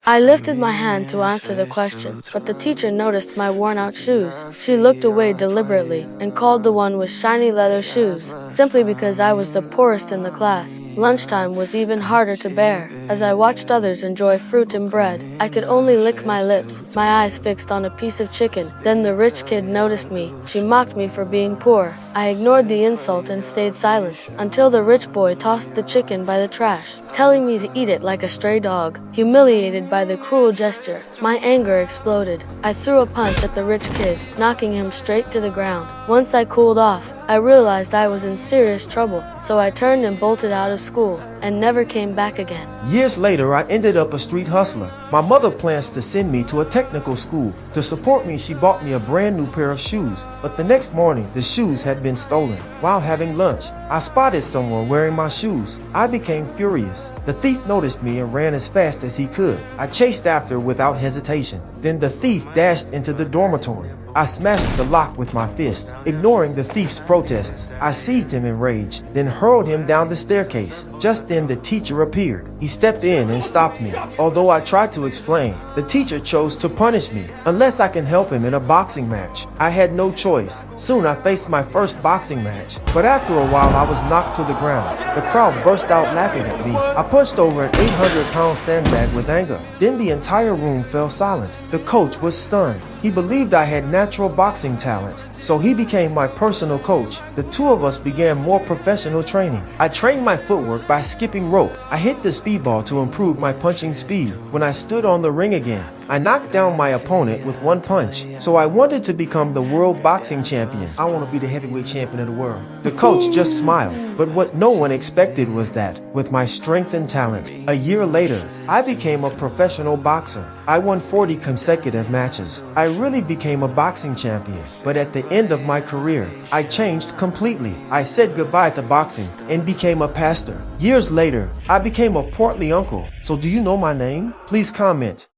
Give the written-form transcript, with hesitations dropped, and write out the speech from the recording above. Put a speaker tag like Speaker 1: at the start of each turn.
Speaker 1: I lifted my hand to answer the question, but the teacher noticed my worn-out shoes. She looked away deliberately and called the one with shiny leather shoes, simply because I was the poorest in the class. Lunchtime was even harder to bear. As I watched others enjoy fruit and bread, I could only lick my lips, my eyes fixed on a piece of chicken. Then the rich kid noticed me. She mocked me for being poor. I ignored the insult and stayed silent, until the rich boy tossed the chicken by the trash, telling me to eat it like a stray dog. Humiliated by the cruel gesture, my anger exploded. I threw a punch at the rich kid, knocking him straight to the ground. Once I cooled off, I realized I was in serious trouble, so I turned and bolted out of school, and never came back again.
Speaker 2: Years later, I ended up a street hustler. My mother plans to send me to a technical school. To support me, she bought me a brand new pair of shoes. But the next morning, the shoes had been stolen. While having lunch, I spotted someone wearing my shoes. I became furious. The thief noticed me and ran as fast as he could. I chased after without hesitation. Then the thief dashed into the dormitory. I smashed the lock with my fist. Ignoring the thief's protests, I seized him in rage, then hurled him down the staircase. Just then the teacher appeared. He stepped in and stopped me. Although I tried to explain, the teacher chose to punish me, unless I can help him in a boxing match. I had no choice. Soon I faced my first boxing match, but after a while I was knocked to the ground. The crowd burst out laughing at me. I punched over an 800-pound sandbag with anger. Then the entire room fell silent. The coach was stunned. He believed I had natural boxing talent, so he became my personal coach. The two of us began more professional training. I trained my footwork by skipping rope. I hit the speedball to improve my punching speed. When I stood on the ring again, I knocked down my opponent with one punch. So I wanted to become the world boxing champion. I want to be the heavyweight champion of the world. The coach just smiled. But what no one expected was that, with my strength and talent, a year later, I became a professional boxer. I won 40 consecutive matches. I really became a boxing champion. But at the end of my career, I changed completely. I said goodbye to boxing and became a pastor. Years later, I became a portly uncle. So do you know my name? Please comment.